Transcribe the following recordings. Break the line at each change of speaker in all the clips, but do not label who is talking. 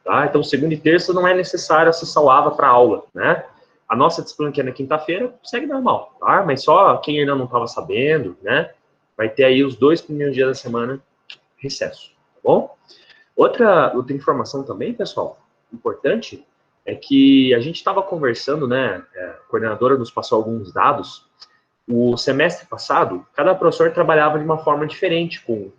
tá? Então, segunda e terça não é necessário acessar o AVA para aula, né? A nossa disciplina que é na quinta-feira segue normal, tá? Mas só quem ainda não estava sabendo, né? Vai ter aí os 2 primeiros dias da semana recesso, tá bom? Outra informação também, pessoal, importante, é que a gente estava conversando, né? A coordenadora nos passou alguns dados. O semestre passado, cada professor trabalhava de uma forma diferente com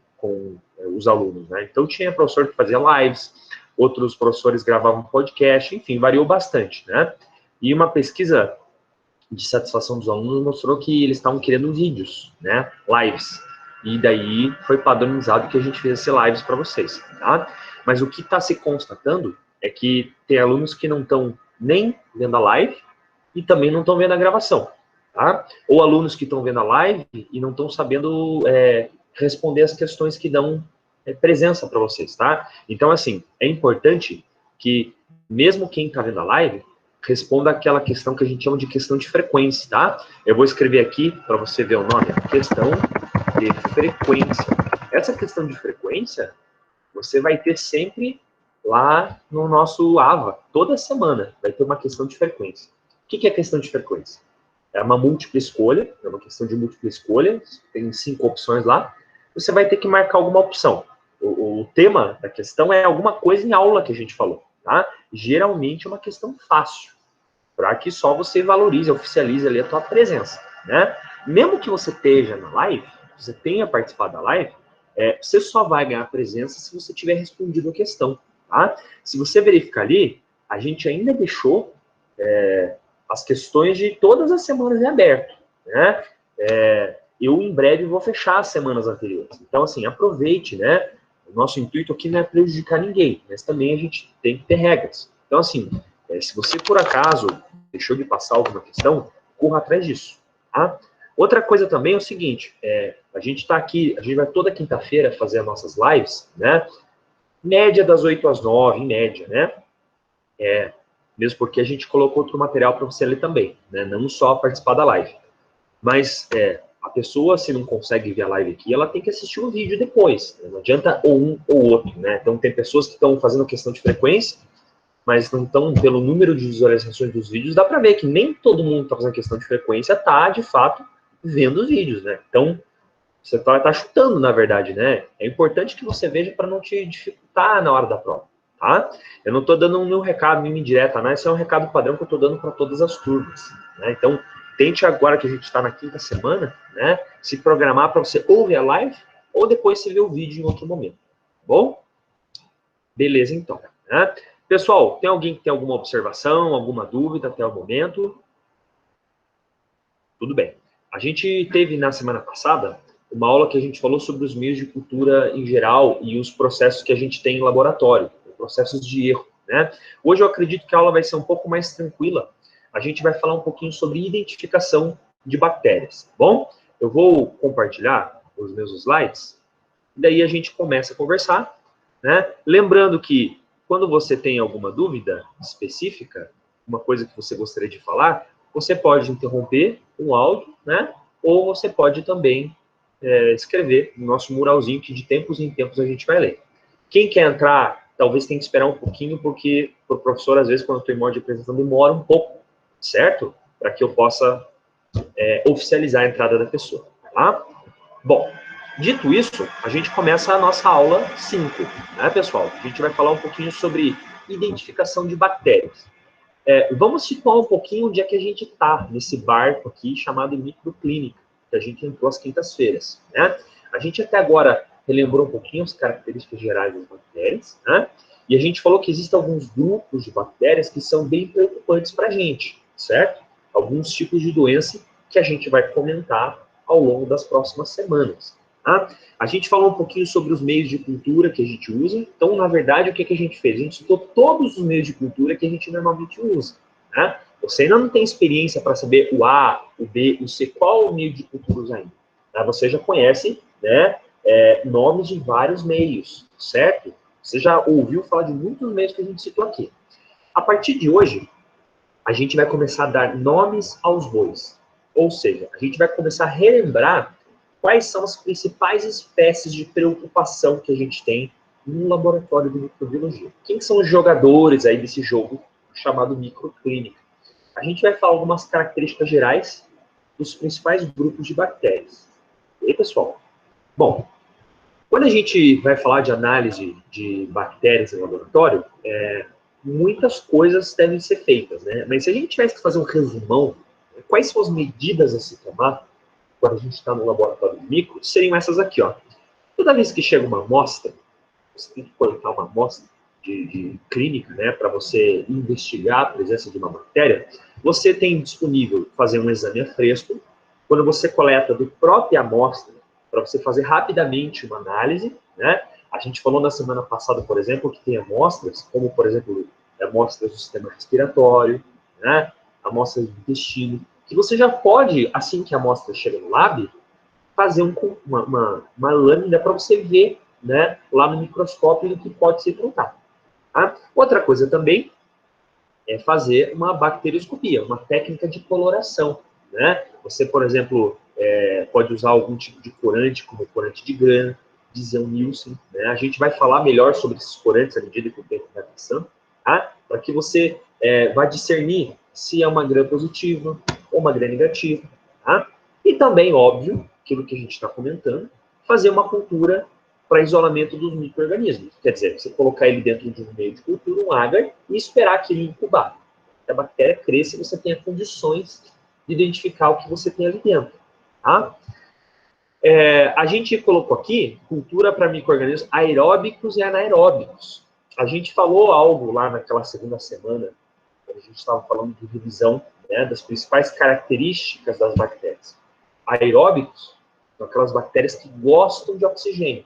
os alunos, né? Então, tinha professor que fazia lives, outros professores gravavam podcast, enfim, variou bastante, né? E uma pesquisa de satisfação dos alunos mostrou que eles estavam querendo vídeos, né? Lives. E daí foi padronizado que a gente fizesse lives para vocês, tá? Mas o que está se constatando é que tem alunos que não estão nem vendo a live e também não estão vendo a gravação, tá? Ou alunos que estão vendo a live e não estão sabendo responder as questões que dão presença para vocês, tá? Então, assim, é importante que, mesmo quem está vendo a live, responda aquela questão que a gente chama de questão de frequência, tá? Eu vou escrever aqui para você ver o nome, questão de frequência. Essa questão de frequência, você vai ter sempre lá no nosso AVA, toda semana vai ter uma questão de frequência. O que é questão de frequência? É uma múltipla escolha, é uma questão de múltipla escolha, tem 5 opções lá, você vai ter que marcar alguma opção. O tema da questão é alguma coisa em aula que a gente falou, tá? Geralmente é uma questão fácil, para que só você valorize, oficialize ali a tua presença, né? Mesmo que você esteja na live, você tenha participado da live, você só vai ganhar presença se você tiver respondido a questão, tá? Se você verificar ali, a gente ainda deixou as questões de todas as semanas em aberto, né? Eu, em breve, vou fechar as semanas anteriores. Então, assim, aproveite, né? O nosso intuito aqui não é prejudicar ninguém, mas também a gente tem que ter regras. Então, assim, se você, por acaso, deixou de passar alguma questão, corra atrás disso, tá? Outra coisa também é o seguinte, a gente está aqui, a gente vai toda quinta-feira fazer as nossas lives, né? Média das 8 às 9, em média, né? Mesmo porque a gente colocou outro material para você ler também, né? Não só participar da live. Mas a pessoa, se não consegue ver a live aqui, ela tem que assistir o vídeo depois. Né? Não adianta ou um ou outro, né? Então, tem pessoas que estão fazendo questão de frequência, mas não estão, pelo número de visualizações dos vídeos, dá para ver que nem todo mundo que está fazendo questão de frequência está, de fato, vendo os vídeos, né? Então, você tá chutando, na verdade, né? É importante que você veja para não te dificultar na hora da prova, tá? Eu não estou dando um recado, nenhuma indireta, né? Esse é um recado padrão que eu estou dando para todas as turmas, né? Então, tente agora que a gente está na quinta semana, né? Se programar para você ou ver a live ou depois você ver o vídeo em outro momento, tá bom? Beleza, então, né? Pessoal, tem alguém que tem alguma observação, alguma dúvida até o momento? Tudo bem. A gente teve na semana passada uma aula que a gente falou sobre os meios de cultura em geral e os processos que a gente tem em laboratório, processos de erro, né? Hoje eu acredito que a aula vai ser um pouco mais tranquila. A gente vai falar um pouquinho sobre identificação de bactérias, tá bom? Eu vou compartilhar os meus slides e daí a gente começa a conversar, né? Lembrando que quando você tem alguma dúvida específica, uma coisa que você gostaria de falar, você pode interromper um áudio, né? Ou você pode também escrever no nosso muralzinho, que de tempos em tempos a gente vai ler. Quem quer entrar, talvez tenha que esperar um pouquinho, porque o professor, às vezes, quando eu estou em modo de apresentação, demora um pouco, certo? Para que eu possa oficializar a entrada da pessoa, tá? Bom, dito isso, a gente começa a nossa aula 5, né, pessoal? A gente vai falar um pouquinho sobre identificação de bactérias. Vamos situar um pouquinho onde é que a gente está nesse barco aqui chamado microclínica, que a gente entrou às quintas-feiras, né? A gente até agora relembrou um pouquinho as características gerais das bactérias, né? E a gente falou que existem alguns grupos de bactérias que são bem preocupantes para a gente, certo? Alguns tipos de doença que a gente vai comentar ao longo das próximas semanas. Tá? A gente falou um pouquinho sobre os meios de cultura que a gente usa. Então, na verdade, o que a gente fez? A gente estudou todos os meios de cultura que a gente normalmente usa. Né? Você ainda não tem experiência para saber o A, o B, o C, qual o meio de cultura usar ainda. Tá? Você já conhece, né, nomes de vários meios, certo? Você já ouviu falar de muitos meios que a gente citou aqui. A partir de hoje, a gente vai começar a dar nomes aos bois. Ou seja, a gente vai começar a relembrar quais são as principais espécies de preocupação que a gente tem no laboratório de microbiologia. Quem são os jogadores aí desse jogo chamado microclínica? A gente vai falar algumas características gerais dos principais grupos de bactérias. E aí, pessoal? Bom, quando a gente vai falar de análise de bactérias em laboratório, muitas coisas devem ser feitas, né? Mas se a gente tivesse que fazer um resumão, quais são as medidas a se tomar quando a gente está no laboratório de micro, seriam essas aqui, ó. Toda vez que chega uma amostra, você tem que coletar uma amostra de clínica, né, para você investigar a presença de uma bactéria, você tem disponível fazer um exame a fresco, quando você coleta do própria amostra, para você fazer rapidamente uma análise, né? A gente falou na semana passada, por exemplo, que tem amostras, como, por exemplo, amostras do sistema respiratório, né? Amostras do intestino, que você já pode, assim que a amostra chega no lab, fazer uma lâmina para você ver, né, lá no microscópio do que pode ser tratado. Tá? Outra coisa também é fazer uma bacterioscopia, uma técnica de coloração. Né? Você, por exemplo, pode usar algum tipo de corante, como corante de Gram, de Zell-Nielsen. Né? A gente vai falar melhor sobre esses corantes à medida que o tempo vai passando, tá? Para que você vá discernir se é uma Gram positiva ou uma Gram negativa. Tá? E também, óbvio, aquilo que a gente está comentando, fazer uma cultura para isolamento dos micro-organismos. Quer dizer, você colocar ele dentro de um meio de cultura, um agar, e esperar que ele incubar. Que a bactéria cresça e você tenha condições de identificar o que você tem ali dentro. Tá? A gente colocou aqui cultura para micro-organismos aeróbicos e anaeróbicos. A gente falou algo lá naquela segunda semana, quando a gente estava falando de revisão, né, das principais características das bactérias. Aeróbicos são aquelas bactérias que gostam de oxigênio.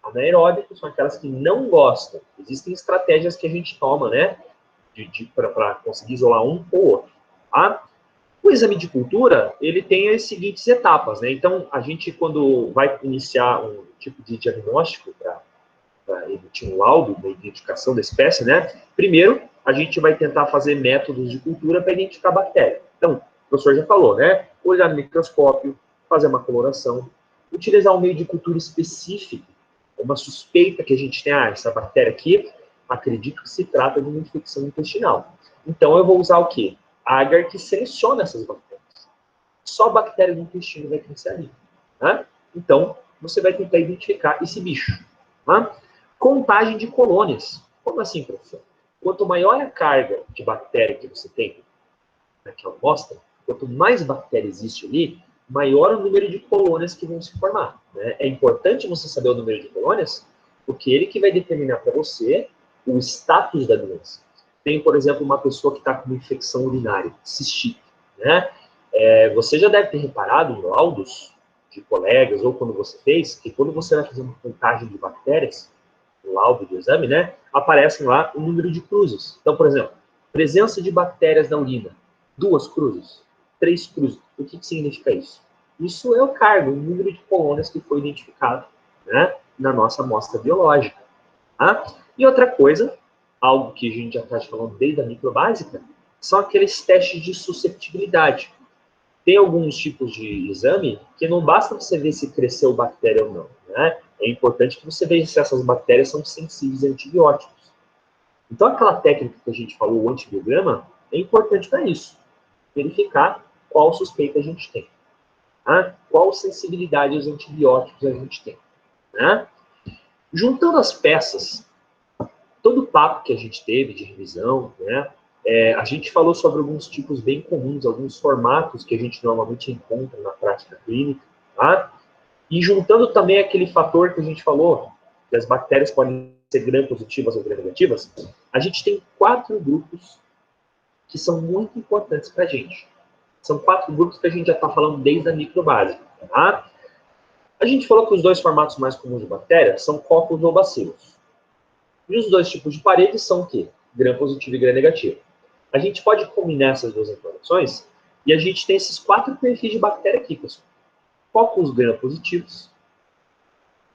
Anaeróbicos são aquelas que não gostam. Existem estratégias que a gente toma, né, para conseguir isolar um ou outro. Tá? O exame de cultura, ele tem as seguintes etapas, né? Então, a gente, quando vai iniciar um tipo de diagnóstico para emitir um laudo, uma identificação da espécie, né? Primeiro, a gente vai tentar fazer métodos de cultura para identificar a bactéria. Então, o professor já falou, né? Olhar no microscópio, fazer uma coloração, utilizar um meio de cultura específico, uma suspeita que a gente tem, essa bactéria aqui, acredito que se trata de uma infecção intestinal. Então, eu vou usar o quê? Agar que seleciona essas bactérias. Só bactéria do intestino vai crescer ali. Né? Então, você vai tentar identificar esse bicho. Tá? Contagem de colônias. Como assim, professor? Quanto maior a carga de bactéria que você tem naquela amostra, quanto mais bactéria existe ali, maior o número de colônias que vão se formar. Né? É importante você saber o número de colônias, porque ele que vai determinar para você o status da doença. Tem, por exemplo, uma pessoa que está com uma infecção urinária, cistite, né? Você já deve ter reparado em laudos de colegas, ou quando você fez, que quando você vai fazer uma contagem de bactérias, no laudo do exame, né, aparecem lá o número de cruzes. Então, por exemplo, presença de bactérias na urina, 2 cruzes, 3 cruzes. O que significa isso? Isso é o cargo, o número de colônias que foi identificado, né, na nossa amostra biológica. Tá? E outra coisa, algo que a gente já está falando desde a microbásica, são aqueles testes de susceptibilidade. Tem alguns tipos de exame que não basta você ver se cresceu bactéria ou não. Né? É importante que você veja se essas bactérias são sensíveis a antibióticos. Então, aquela técnica que a gente falou, o antibiograma, é importante para isso. Verificar qual suspeita a gente tem. Tá? Qual sensibilidade aos antibióticos a gente tem. Né? Juntando as peças, todo o papo que a gente teve de revisão, né, a gente falou sobre alguns tipos bem comuns, alguns formatos que a gente normalmente encontra na prática clínica, tá? E juntando também aquele fator que a gente falou, que as bactérias podem ser gram-positivas ou gram-negativas, a gente tem 4 grupos que são muito importantes para a gente. São 4 grupos que a gente já está falando desde a microbásica, tá? A gente falou que os 2 formatos mais comuns de bactérias são cocos ou bacilos. E os 2 tipos de paredes são o quê? Gram-positivo e gram-negativo. A gente pode combinar essas 2 informações e a gente tem esses 4 perfis de bactéria aqui, pessoal. Cocos gram-positivos,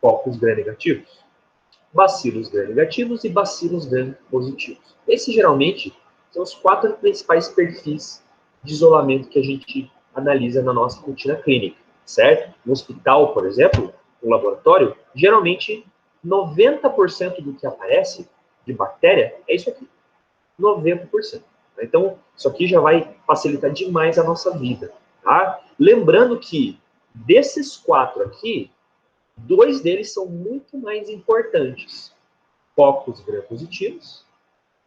cocos gram-negativos, bacilos gram-negativos e bacilos gram-positivos. Esses, geralmente, são os 4 principais perfis de isolamento que a gente analisa na nossa rotina clínica, certo? No hospital, por exemplo, no laboratório, geralmente 90% do que aparece de bactéria é isso aqui. 90%. Então, isso aqui já vai facilitar demais a nossa vida. Tá? Lembrando que, desses 4 aqui, 2 deles são muito mais importantes. Cocos gram-positivos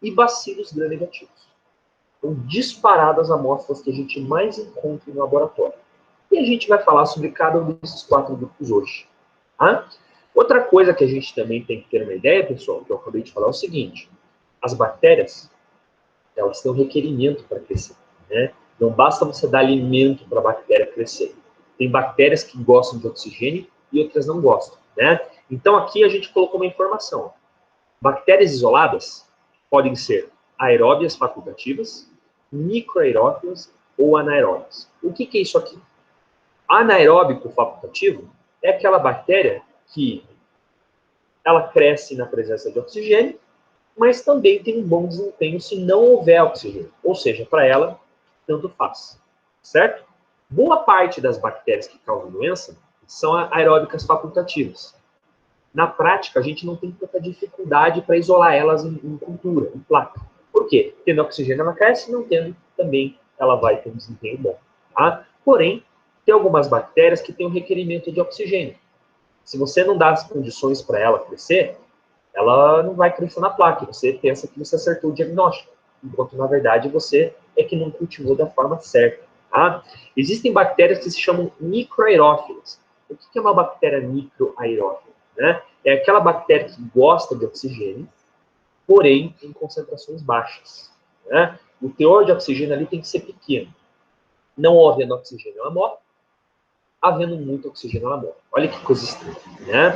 e bacilos gram-negativos. São disparadas as amostras que a gente mais encontra no laboratório. E a gente vai falar sobre cada um desses 4 grupos hoje. Tá? Outra coisa que a gente também tem que ter uma ideia, pessoal, que eu acabei de falar, é o seguinte. As bactérias, elas têm um requerimento para crescer. Né? Não basta você dar alimento para a bactéria crescer. Tem bactérias que gostam de oxigênio e outras não gostam. Né? Então, aqui a gente colocou uma informação. Bactérias isoladas podem ser aeróbias facultativas, microaeróbias ou anaeróbias. O que é isso aqui? Anaeróbico facultativo é aquela bactéria que ela cresce na presença de oxigênio, mas também tem um bom desempenho se não houver oxigênio. Ou seja, para ela, tanto faz. Certo? Boa parte das bactérias que causam doença são aeróbicas facultativas. Na prática, a gente não tem tanta dificuldade para isolar elas em cultura, em placa. Por quê? Tendo oxigênio, ela cresce, não tendo, também ela vai ter um desempenho bom. Tá? Porém, tem algumas bactérias que têm um requerimento de oxigênio. Se você não dá as condições para ela crescer, ela não vai crescer na placa. Você pensa que você acertou o diagnóstico, enquanto, na verdade, você é que não cultivou da forma certa. Tá? Existem bactérias que se chamam microaerófilas. O que é uma bactéria microaerófila? Né? É aquela bactéria que gosta de oxigênio, porém em concentrações baixas. Né? O teor de oxigênio ali tem que ser pequeno. Não havendo oxigênio, ela morre. Havendo muito oxigênio, ela morre. Olha que coisa estranha. Né?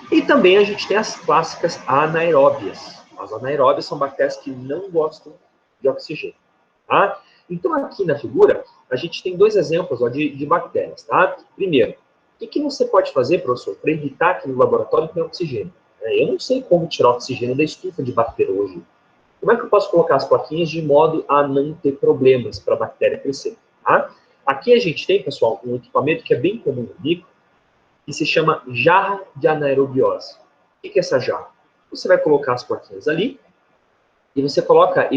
E também a gente tem as clássicas anaeróbias. As anaeróbias são bactérias que não gostam de oxigênio. Tá? Então, aqui na figura, a gente tem 2 exemplos ó, de bactérias. Tá? Primeiro, o que você pode fazer, professor, para evitar que no laboratório tenha oxigênio? Eu não sei como tirar oxigênio da estufa de bactéria hoje. Como é que eu posso colocar as plaquinhas de modo a não ter problemas para a bactéria crescer? Tá? Aqui a gente tem, pessoal, um equipamento que é bem comum no micro, que se chama jarra de anaerobiose. O que é essa jarra? Você vai colocar as plaquinhas ali e você coloca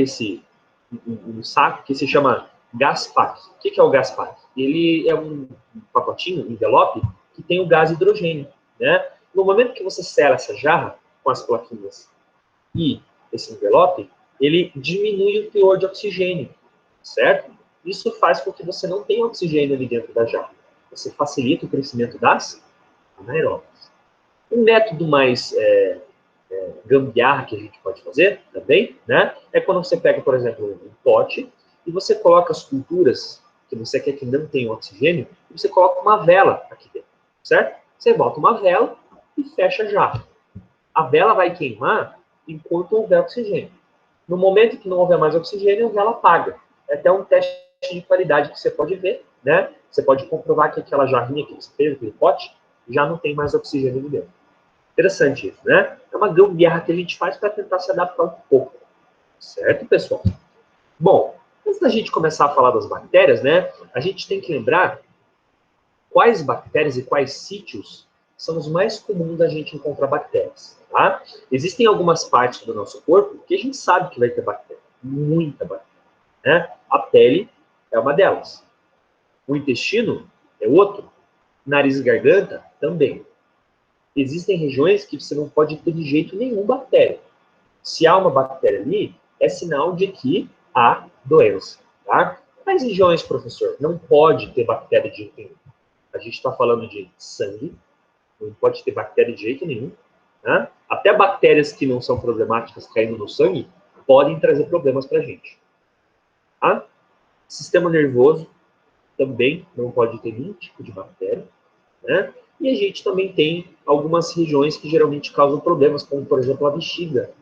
um saco que se chama Gaspac. O que é o Gaspac? Ele é um pacotinho, um envelope, que tem o gás hidrogênio. Né? No momento que você sela essa jarra com as plaquinhas e esse envelope, ele diminui o teor de oxigênio, certo? Isso faz com que você não tenha oxigênio ali dentro da jarra. Você facilita o crescimento das anaeróbias. Um método mais gambiarra que a gente pode fazer também, né, é quando você pega, por exemplo, um pote e você coloca as culturas que você quer que não tenham oxigênio e você coloca uma vela aqui dentro, certo? Você bota uma vela e fecha a jarra. A vela vai queimar enquanto houver oxigênio. No momento que não houver mais oxigênio, a vela apaga. É até um teste de qualidade que você pode ver, né? Você pode comprovar que aquela jarrinha que você fez, aquele pote, já não tem mais oxigênio ali dentro. Interessante isso, né? É uma gambiarra que a gente faz para tentar se adaptar um pouco. Certo, pessoal? Bom, antes da gente começar a falar das bactérias, né? A gente tem que lembrar quais bactérias e quais sítios são os mais comuns da gente encontrar bactérias, tá? Existem algumas partes do nosso corpo que a gente sabe que vai ter bactéria. Muita bactéria, né? A pele é uma delas. O intestino é outro. Nariz e garganta também. Existem regiões que você não pode ter de jeito nenhum bactéria. Se há uma bactéria ali, é sinal de que há doença. Tá? Quais regiões, professor? Não pode ter bactéria de jeito nenhum. A gente está falando de sangue, não pode ter bactéria de jeito nenhum. Tá? Até bactérias que não são problemáticas caindo no sangue podem trazer problemas para a gente. Tá? Sistema nervoso também não pode ter nenhum tipo de bactéria. Né? E a gente também tem algumas regiões que geralmente causam problemas, como, por exemplo, a bexiga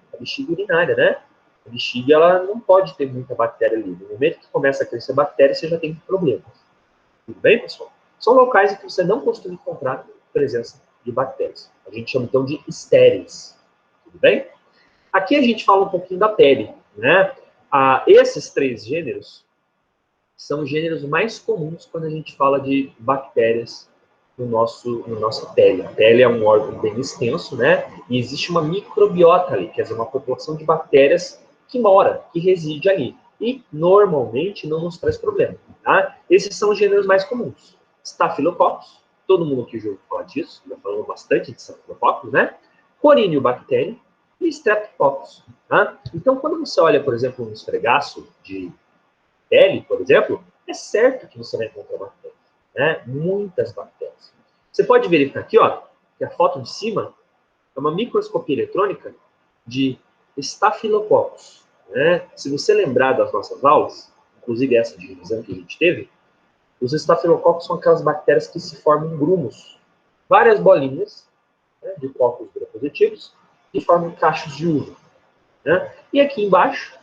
urinária, né? A bexiga, ela não pode ter muita bactéria ali. No momento que começa a crescer bactéria, você já tem problemas. Tudo bem, pessoal? São locais em que você não costuma encontrar presença de bactérias. A gente chama, então, de estéreis. Tudo bem? Aqui a gente fala um pouquinho da pele, né? Esses 3 gêneros são os gêneros mais comuns quando a gente fala de bactérias na nossa pele. A pele é um órgão bem extenso, né? E existe uma microbiota ali, quer dizer, uma população de bactérias que mora, que reside ali. E, normalmente, não nos traz problema, tá? Esses são os gêneros mais comuns. Staphylococcus, todo mundo que já ouviu falar disso, já falou bastante de Staphylococcus, né? Corynebacterium e Streptococcus, tá? Então, quando você olha, por exemplo, um esfregaço de pele, por exemplo, é certo que você vai encontrar bactérias, né? Muitas bactérias. Você pode verificar aqui, ó, que a foto de cima é uma microscopia eletrônica de Staphylococcus, né? Se você lembrar das nossas aulas, inclusive essa de revisão que a gente teve, os Staphylococcus são aquelas bactérias que se formam em grumos, várias bolinhas, né, de cocos gram-positivos, que formam cachos de uva, né? E aqui embaixo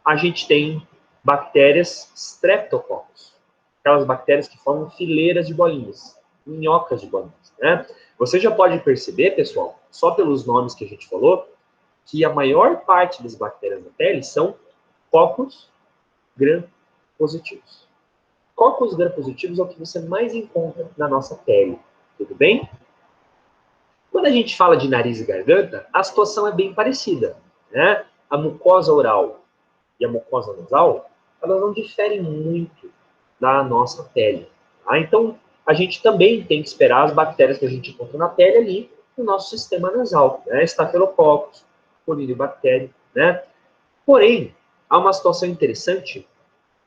a gente tem bactérias Streptococcus, aquelas bactérias que formam fileiras de bolinhas, minhocas de bolinhas, né? Você já pode perceber, pessoal, só pelos nomes que a gente falou, que a maior parte das bactérias da pele são cocos gram-positivos. Cocos gram-positivos é o que você mais encontra na nossa pele, tudo bem? Quando a gente fala de nariz e garganta, a situação é bem parecida, né? A mucosa oral e a mucosa nasal, elas não diferem muito da nossa pele, tá? Então, a gente também tem que esperar as bactérias que a gente encontra na pele ali no nosso sistema nasal, né? Staphylococcus, Corynebacterium, né? Porém, há uma situação interessante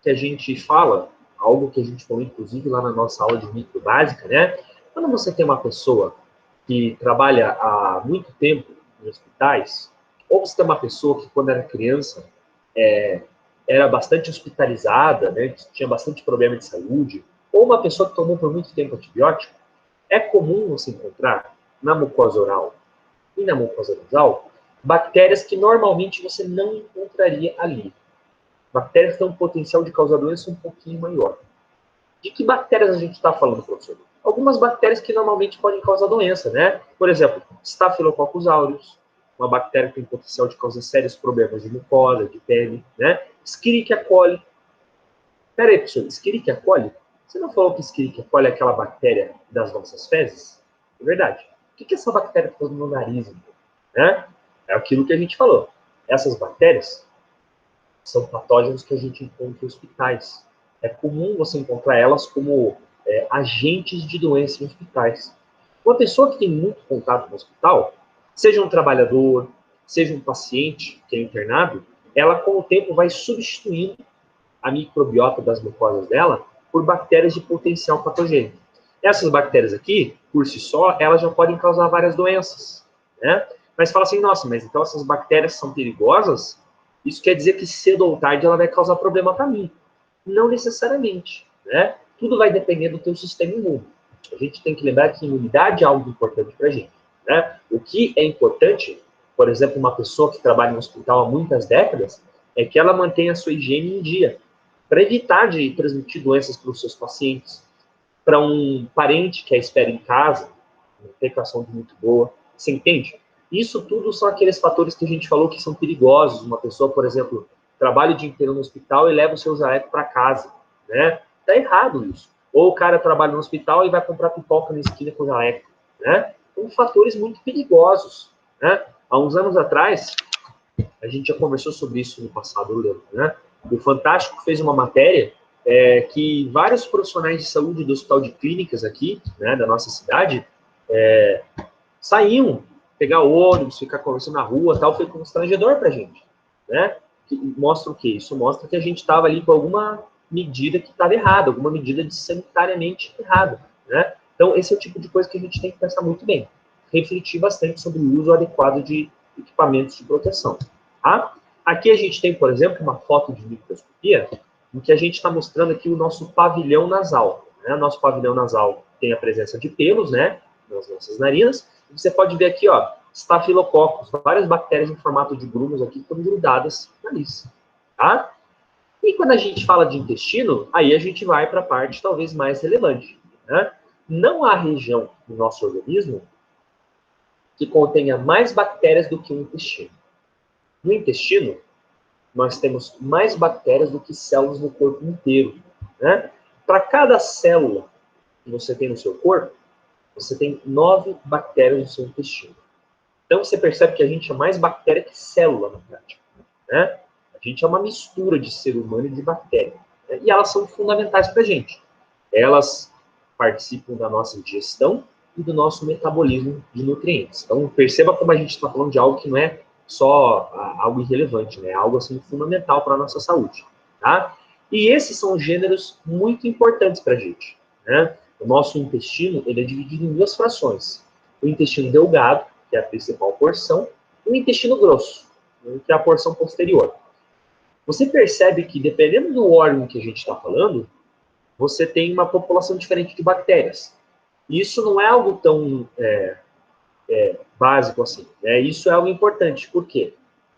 que a gente fala, algo que a gente falou inclusive lá na nossa aula de micro básica, né? Quando você tem uma pessoa que trabalha há muito tempo em hospitais, ou você tem uma pessoa que quando era criança era bastante hospitalizada, né, que tinha bastante problema de saúde, ou uma pessoa que tomou por muito tempo antibiótico, é comum você encontrar na mucosa oral e na mucosa nasal bactérias que normalmente você não encontraria ali. Bactérias que têm um potencial de causar doença um pouquinho maior. De que bactérias a gente está falando, professor? Algumas bactérias que normalmente podem causar doença, né? Por exemplo, Staphylococcus aureus, uma bactéria que tem potencial de causar sérios problemas de mucosa, de pele, né? Escherichia coli. Pera aí, professor, Escherichia coli? Você não falou que Escherichia coli é aquela bactéria das nossas fezes? É verdade. O que essa bactéria faz no nariz, então? Né? É aquilo que a gente falou. Essas bactérias são patógenos que a gente encontra em hospitais. É comum você encontrar elas como agentes de doença em hospitais. Uma pessoa que tem muito contato no hospital, seja um trabalhador, seja um paciente que é internado, ela com o tempo vai substituindo a microbiota das mucosas dela por bactérias de potencial patogênico. Essas bactérias aqui, por si só, elas já podem causar várias doenças, né? Mas fala assim, nossa, mas então essas bactérias são perigosas? Isso quer dizer que cedo ou tarde ela vai causar problema para mim. Não necessariamente, né? Tudo vai depender do teu sistema imune. A gente tem que lembrar que imunidade é algo importante para a gente, né? O que é importante, por exemplo, uma pessoa que trabalha no hospital há muitas décadas, é que ela mantenha a sua higiene em dia, para evitar de transmitir doenças para os seus pacientes, para um parente que a espera em casa, uma precaução muito boa, você entende? Isso tudo são aqueles fatores que a gente falou que são perigosos. Uma pessoa, por exemplo, trabalha o dia inteiro no hospital e leva o seu jaleco para casa, né? Tá errado isso. Ou o cara trabalha no hospital e vai comprar pipoca na esquina com o jaleco, né? São fatores muito perigosos, né? Há uns anos atrás, a gente já conversou sobre isso no passado, eu lembro, né? O Fantástico fez uma matéria que vários profissionais de saúde do Hospital de Clínicas aqui, né, da nossa cidade, saíam pegar ônibus, ficar conversando na rua, tal, foi constrangedor pra gente, né? Que mostra o quê? Isso mostra que a gente estava ali com alguma medida que estava errada, alguma medida de sanitariamente errada, né? Então, esse é o tipo de coisa que a gente tem que pensar muito bem, refletir bastante sobre o uso adequado de equipamentos de proteção, tá? Aqui a gente tem, por exemplo, uma foto de microscopia em que a gente está mostrando aqui o nosso pavilhão nasal, né? O nosso pavilhão nasal tem a presença de pelos, né, nas nossas narinas. Você pode ver aqui, ó, Staphylococcus, várias bactérias em formato de grumos aqui que estão grudadas no nariz, tá? E quando a gente fala de intestino, aí a gente vai para a parte talvez mais relevante, né? Não há região do nosso organismo que contenha mais bactérias do que o intestino. No intestino, nós temos mais bactérias do que células no corpo inteiro, né? Para cada célula que você tem no seu corpo, você tem 9 bactérias no seu intestino. Então, você percebe que a gente é mais bactéria que célula, na prática, né? A gente é uma mistura de ser humano e de bactéria, né? E elas são fundamentais para a gente. Elas participam da nossa digestão e do nosso metabolismo de nutrientes. Então, perceba como a gente está falando de algo que não é só algo irrelevante, né? É algo assim fundamental para a nossa saúde, tá? E esses são gêneros muito importantes para a gente, né? O nosso intestino, ele é dividido em 2 frações. O intestino delgado, que é a principal porção, e o intestino grosso, que é a porção posterior. Você percebe que, dependendo do órgão que a gente está falando, você tem uma população diferente de bactérias. Isso não é algo tão básico assim, né? Isso é algo importante, por quê?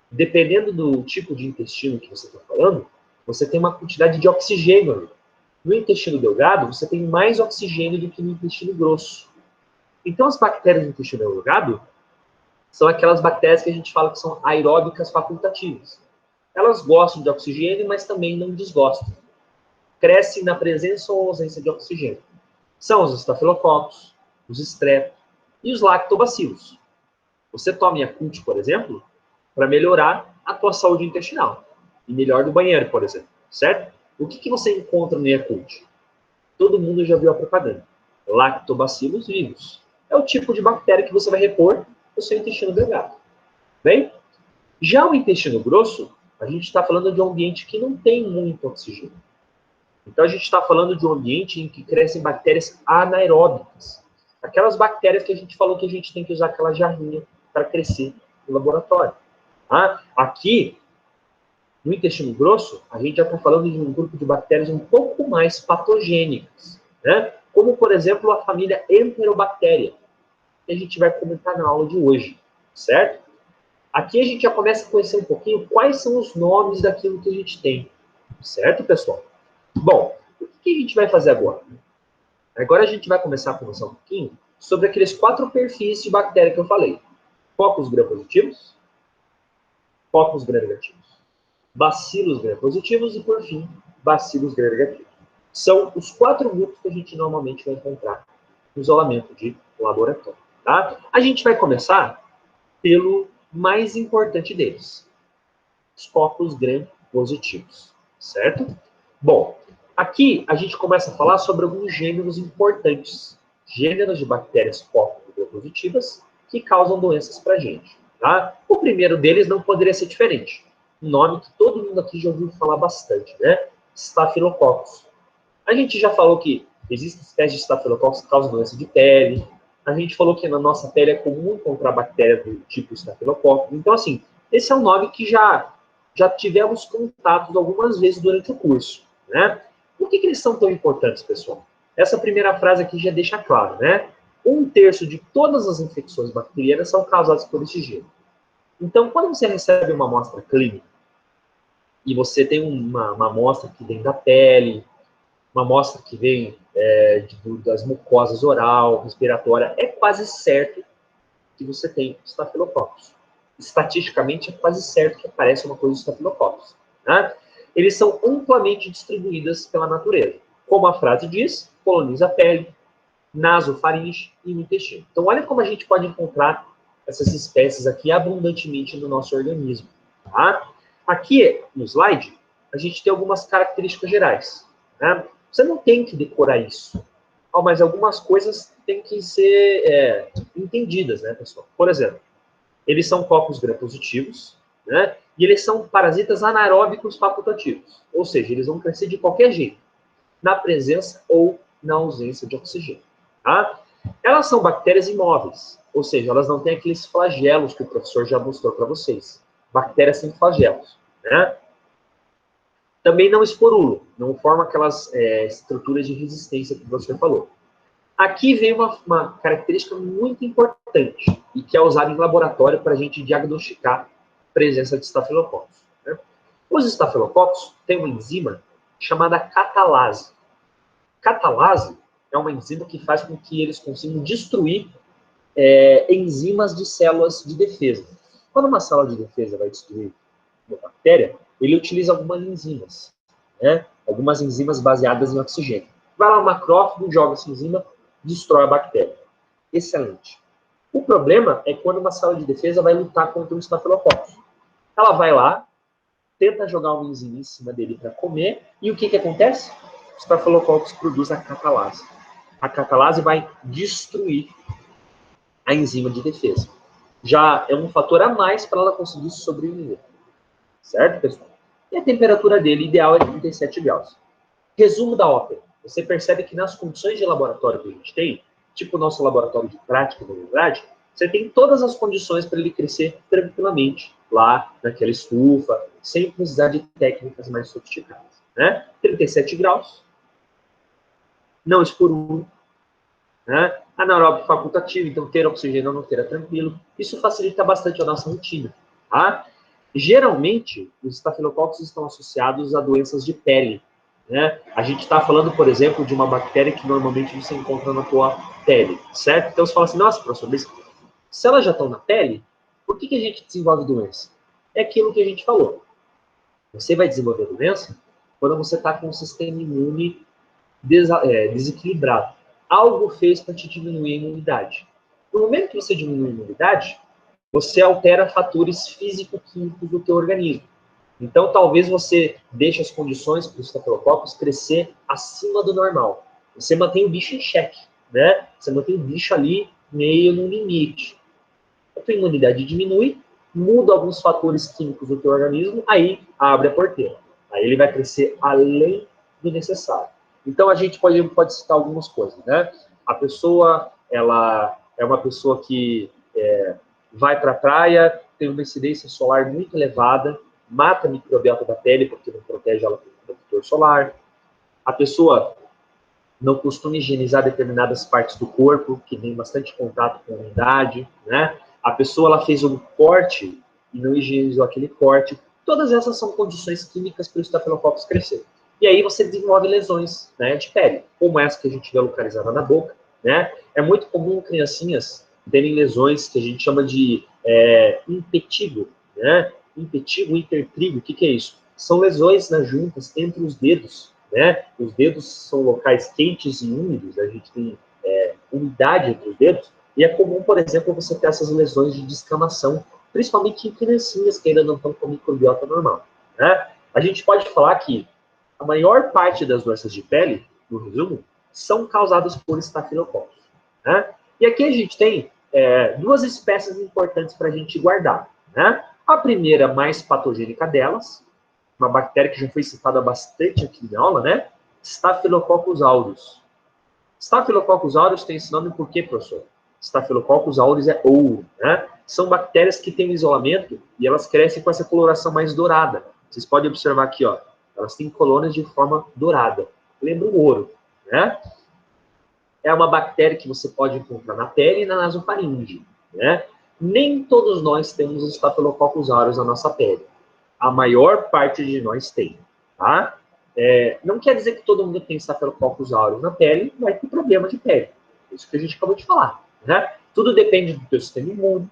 Dependendo do tipo de intestino que você está falando, você tem uma quantidade de oxigênio ali. No intestino delgado, você tem mais oxigênio do que no intestino grosso. Então, as bactérias do intestino delgado são aquelas bactérias que a gente fala que são aeróbicas facultativas. Elas gostam de oxigênio, mas também não desgostam. Crescem na presença ou ausência de oxigênio. São os estafilococos, os estreptos e os lactobacilos. Você toma Yakult, por exemplo, para melhorar a tua saúde intestinal. E melhor do banheiro, por exemplo, certo? O que você encontra no Yakult? Todo mundo já viu a propaganda. Lactobacillus vivus. É o tipo de bactéria que você vai repor no seu intestino delgado. Bem? Já o intestino grosso, a gente está falando de um ambiente que não tem muito oxigênio. Então, a gente está falando de um ambiente em que crescem bactérias anaeróbicas. Aquelas bactérias que a gente falou que a gente tem que usar aquela jarrinha para crescer no laboratório. Ah, aqui, no intestino grosso, a gente já está falando de um grupo de bactérias um pouco mais patogênicas, né? Como, por exemplo, a família Enterobacteria, que a gente vai comentar na aula de hoje, certo? Aqui a gente já começa a conhecer um pouquinho quais são os nomes daquilo que a gente tem, certo, pessoal? Bom, o que a gente vai fazer agora? Agora a gente vai começar a conversar um pouquinho sobre aqueles 4 perfis de bactéria que eu falei. Focos gram-positivos, focos gram-negativos, bacilos gram-positivos e, por fim, bacilos gram-negativos. São os 4 grupos que a gente normalmente vai encontrar no isolamento de laboratório. Tá? A gente vai começar pelo mais importante deles, os focos gram-positivos, certo? Bom, aqui a gente começa a falar sobre alguns gêneros importantes, gêneros de bactérias focos gram-positivas que causam doenças para a gente. Tá? O primeiro deles não poderia ser diferente. Um nome que todo mundo aqui já ouviu falar bastante, né? Staphylococcus. A gente já falou que existem espécies de Staphylococcus que causam doença de pele. A gente falou que na nossa pele é comum encontrar bactérias do tipo Staphylococcus. Então, assim, esse é um nome que já tivemos contatos algumas vezes durante o curso, né? Por que eles são tão importantes, pessoal? Essa primeira frase aqui já deixa claro, né? 1/3 de todas as infecções bacterianas são causadas por esse gênero. Então, quando você recebe uma amostra clínica e você tem uma amostra que vem da pele, uma amostra que vem das mucosas oral, respiratória, é quase certo que você tem Staphylococcus. Estatisticamente, é quase certo que aparece uma coisa de Staphylococcus. Né? Eles são amplamente distribuídos pela natureza. Como a frase diz, coloniza a pele, nasofaringe e o intestino. Então, olha como a gente pode encontrar essas espécies aqui abundantemente no nosso organismo. Tá? Aqui, no slide, a gente tem algumas características gerais. Né? Você não tem que decorar isso. Mas algumas coisas têm que ser entendidas, né, pessoal? Por exemplo, eles são focos gram-positivos, né? E eles são parasitas anaeróbicos facultativos. Ou seja, eles vão crescer de qualquer jeito, na presença ou na ausência de oxigênio. Tá? Elas são bactérias imóveis, ou seja, elas não têm aqueles flagelos que o professor já mostrou para vocês. Bactérias sem flagelos, né? Também não esporulam, não formam aquelas estruturas de resistência que o professor falou. Aqui vem uma característica muito importante e que é usada em laboratório para a gente diagnosticar a presença de estafilococos. Né? Os estafilococos têm uma enzima chamada catalase. Catalase é uma enzima que faz com que eles consigam destruir enzimas de células de defesa. Quando uma célula de defesa vai destruir uma bactéria, ele utiliza algumas enzimas, né? Algumas enzimas baseadas em oxigênio. Vai lá o macrófago, joga essa enzima, destrói a bactéria. excelente. O problema é quando uma célula de defesa vai lutar contra um estafilococcus. Ela vai lá, tenta jogar uma enzima em cima dele para comer, e o que acontece? O estafilococcus produz a catalase. A catalase vai destruir a enzima de defesa. Já é um fator a mais para ela conseguir sobreviver. Certo, pessoal? E a temperatura dele ideal é 37 graus. Resumo da ópera. Você percebe que nas condições de laboratório que a gente tem, tipo o nosso laboratório de prática, na verdade, você tem todas as condições para ele crescer tranquilamente lá naquela estufa, sem precisar de técnicas mais sofisticadas. Né? 37 graus, não escuro, né? Anaeróbico facultativo, então ter oxigênio ou não ter é tranquilo. Isso facilita bastante a nossa rotina. Tá? Geralmente, os estafilococcus estão associados a doenças de pele. Né? A gente está falando, por exemplo, de uma bactéria que normalmente você encontra na tua pele, certo? Então você fala assim, nossa, professor, mas se elas já estão na pele, por que a gente desenvolve doença? É aquilo que a gente falou. Você vai desenvolver doença quando você está com um sistema imune desequilibrado. Algo fez para te diminuir a imunidade. No momento que você diminui a imunidade, você altera fatores físico-químicos do teu organismo. Então, talvez você deixe as condições para os estafilococcus crescer acima do normal. Você mantém o bicho em xeque, né? Você mantém o bicho ali meio no limite. A tua imunidade diminui, muda alguns fatores químicos do teu organismo, aí abre a porteira. Aí ele vai crescer além do necessário. Então, a gente pode citar algumas coisas, né? A pessoa, ela é uma pessoa que vai para a praia, tem uma incidência solar muito elevada, mata a microbiota da pele porque não protege ela com o protetor solar. A pessoa não costuma higienizar determinadas partes do corpo, que tem bastante contato com a umidade, né? A pessoa ela fez um corte e não higienizou aquele corte. Todas essas são condições químicas para o estafilococcus crescer. E aí você desenvolve lesões, né, de pele, como essa que a gente vê localizada na boca, né? É muito comum criancinhas terem lesões que a gente chama de impetigo, né? Impetigo, intertrigo, o que é isso? São lesões nas juntas entre os dedos, né? Os dedos são locais quentes e úmidos, a gente tem umidade entre os dedos, e é comum, por exemplo, você ter essas lesões de descamação, principalmente em criancinhas que ainda não estão com microbiota normal. Né? A gente pode falar que a maior parte das doenças de pele, no resumo, são causadas por estafilococcus. Né? E aqui a gente tem duas espécies importantes para a gente guardar. Né? A primeira, mais patogênica delas, uma bactéria que já foi citada bastante aqui na aula, né? Staphylococcus aureus. Staphylococcus aureus tem esse nome por quê, professor? Staphylococcus aureus é ouro, né? São bactérias que têm um isolamento e elas crescem com essa coloração mais dourada. Vocês podem observar aqui, ó, elas têm colônias de forma dourada. Lembra o ouro, né? É uma bactéria que você pode encontrar na pele e na nasofaringe, né? Nem todos nós temos os Staphylococcus aureus na nossa pele. A maior parte de nós tem, tá? Não quer dizer que todo mundo tem Staphylococcus aureus na pele vai ter problema de pele. Isso que a gente acabou de falar, né? Tudo depende do teu sistema imune,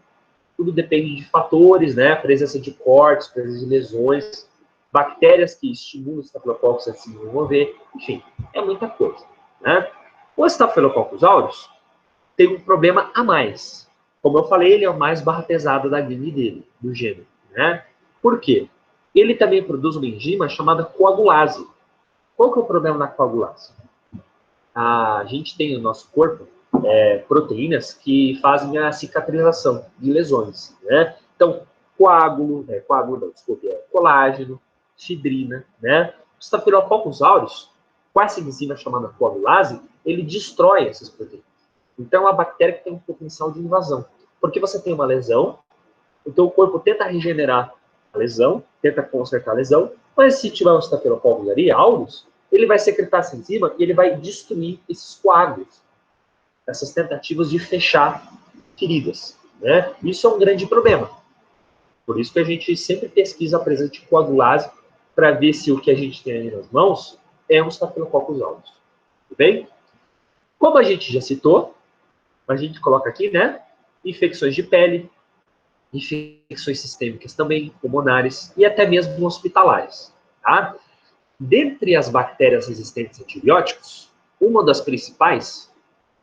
tudo depende de fatores, né? Presença de cortes, presença de lesões, bactérias que estimulam os Staphylococcus a se desenvolver, enfim, é muita coisa, né? O Staphylococcus aureus tem um problema a mais. Como eu falei, ele é o mais barra pesada da gangue dele, do gênero, né? Por quê? Ele também produz uma enzima chamada coagulase. Qual que é o problema da coagulase? A gente tem no nosso corpo proteínas que fazem a cicatrização de lesões, né? Então, colágeno, fibrilina, né? O Staphylococcus aureus, com essa enzima chamada coagulase, ele destrói essas proteínas. Então, é uma bactéria que tem um potencial de invasão. Porque você tem uma lesão, então o corpo tenta regenerar a lesão, tenta consertar a lesão, mas se tiver um Staphylococcus aureus, ele vai secretar essa enzima e ele vai destruir esses coágulos, essas tentativas de fechar feridas. Né? Isso é um grande problema. Por isso que a gente sempre pesquisa a presença de coagulase para ver se o que a gente tem aí nas mãos é um Staphylococcus aureus. Tudo bem? Como a gente já citou, a gente coloca aqui, né? Infecções de pele, infecções sistêmicas também, pulmonares e até mesmo hospitalares. Tá? Dentre as bactérias resistentes a antibióticos, uma das principais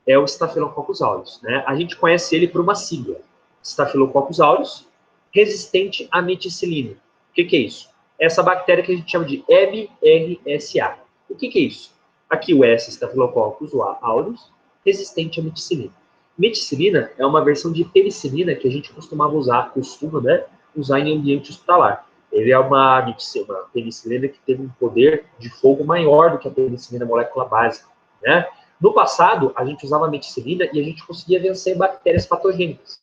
é o Staphylococcus aureus, né? A gente conhece ele por uma sigla, Staphylococcus aureus, resistente à meticilina. O que é isso? Essa bactéria que a gente chama de MRSA. O que é isso? Aqui o S, Staphylococcus aureus, resistente à meticilina. Meticilina é uma versão de penicilina que a gente costuma, né, usar em ambiente hospitalar. Ele é uma penicilina que teve um poder de fogo maior do que a penicilina molécula básica, né? No passado, a gente usava meticilina e a gente conseguia vencer bactérias patogênicas.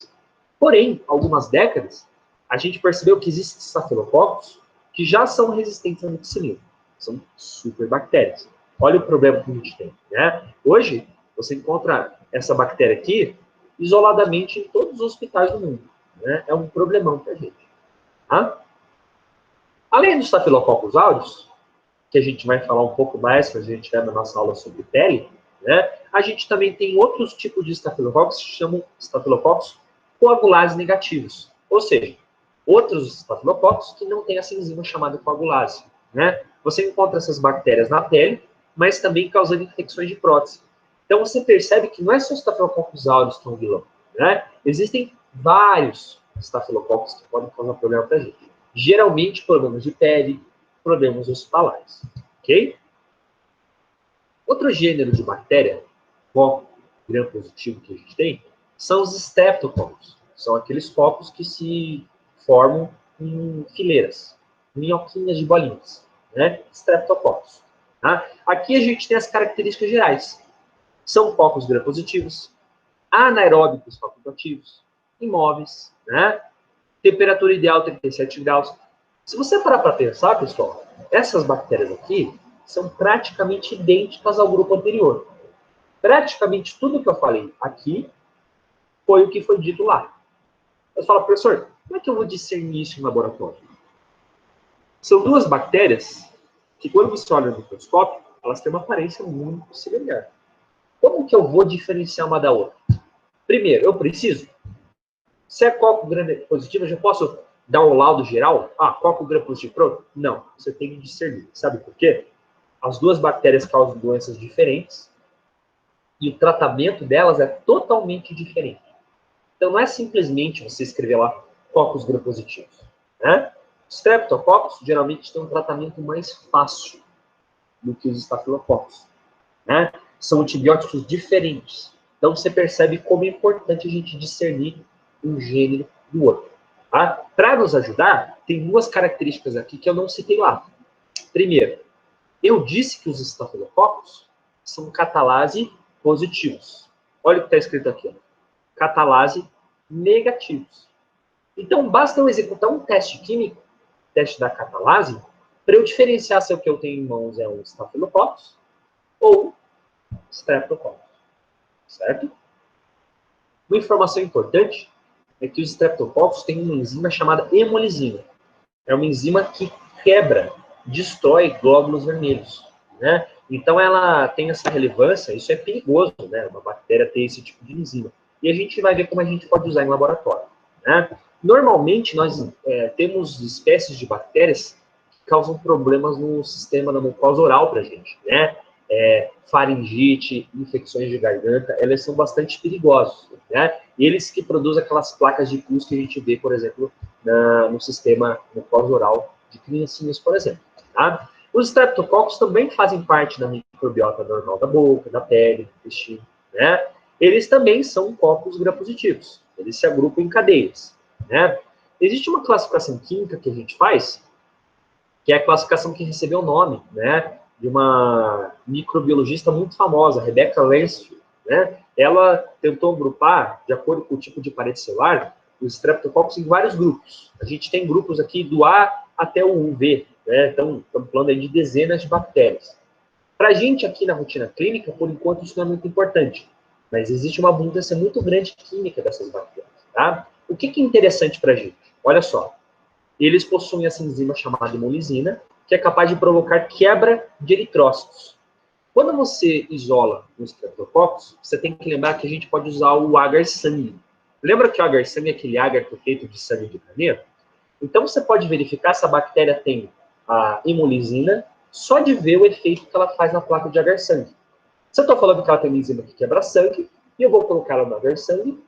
Porém, algumas décadas, a gente percebeu que existem estafilococos que já são resistentes à meticilina. São superbactérias. Olha o problema que a gente tem, né? Hoje, você encontra essa bactéria aqui isoladamente em todos os hospitais do mundo, né? É um problemão para a gente. Tá? Além dos Staphylococcus aureus, que a gente vai falar um pouco mais quando a gente tiver na nossa aula sobre pele, né? A gente também tem outros tipos de estafilococos que se chamam estafilococos coagulase negativos. Ou seja, outros estafilococos que não têm essa enzima chamada coagulase, né? Você encontra essas bactérias na pele, mas também causando infecções de prótese. Então você percebe que não é só o Staphylococcus aureus que é um vilão, né? Existem vários estafilococos que podem causar problema para a gente. Geralmente problemas de pele, problemas hospitalares, ok? Outro gênero de bactéria, coco gram-positivo que a gente tem, são os streptococcus. São aqueles cocos que se formam em fileiras, minhoquinhas de bolinhas, né? Streptococcus. Tá? Aqui a gente tem as características gerais. São cocos gram-positivos, anaeróbicos facultativos, imóveis, né? Temperatura ideal 37 graus. Se você parar para pensar, pessoal, essas bactérias aqui são praticamente idênticas ao grupo anterior. Praticamente tudo que eu falei aqui foi o que foi dito lá. Eu falo, professor, como é que eu vou discernir isso em laboratório? São duas bactérias que, quando você olha no microscópio, elas têm uma aparência muito semelhante. Como que eu vou diferenciar uma da outra? Primeiro, eu preciso. Se é coco gram-positivo, eu já posso dar um laudo geral? Ah, coco gram-positivo, pronto? Não, você tem que discernir. Sabe por quê? As duas bactérias causam doenças diferentes e o tratamento delas é totalmente diferente. Então, não é simplesmente você escrever lá cocos gram-positivos, né? Os streptococcus geralmente têm um tratamento mais fácil do que os estafilococos, né? São antibióticos diferentes. Então, você percebe como é importante a gente discernir um gênero do outro. Tá? Para nos ajudar, tem duas características aqui que eu não citei lá. Primeiro, eu disse que os estafilococos são catalase positivos. Olha o que está escrito aqui. Ó. Catalase negativos. Então, basta eu executar um teste químico, teste da catalase, para eu diferenciar se o que eu tenho em mãos é um estafilococcus ou streptococcus. Certo? Uma informação importante é que os streptococcus têm uma enzima chamada hemolisina. É uma enzima que quebra, destrói glóbulos vermelhos, né? Então ela tem essa relevância, isso é perigoso, né? Uma bactéria ter esse tipo de enzima. E a gente vai ver como a gente pode usar em laboratório, né? Normalmente nós temos espécies de bactérias que causam problemas no sistema da mucosa oral para a gente, né? Faringite, infecções de garganta, elas são bastante perigosas, né? Eles que produzem aquelas placas de pus que a gente vê, por exemplo, no sistema mucosa oral de criancinhas, por exemplo. Tá? Os streptococcus também fazem parte da microbiota normal da boca, da pele, do intestino, né? Eles também são cocos gram-positivos. Eles se agrupam em cadeias, né? Existe uma classificação química que a gente faz, que é a classificação que recebeu o nome, né? De uma microbiologista muito famosa, Rebecca Lansfield, né? Ela tentou agrupar, de acordo com o tipo de parede celular, os streptococcus em vários grupos. A gente tem grupos aqui do A até o UV, né? Então, estamos falando aí de dezenas de bactérias. Para a gente aqui na rotina clínica, por enquanto, isso não é muito importante. Mas existe uma abundância muito grande química dessas bactérias, tá? O que é interessante para a gente? Olha só. Eles possuem essa enzima chamada hemolisina, que é capaz de provocar quebra de eritrócitos. Quando você isola os streptococcus, você tem que lembrar que a gente pode usar o agar-sangue. Lembra que o agar-sangue é aquele agar que é feito de sangue de carneiro? Então você pode verificar se a bactéria tem a hemolisina só de ver o efeito que ela faz na placa de agar-sangue. Se eu estou falando que ela tem uma enzima que quebra sangue, e eu vou colocar ela no sangue,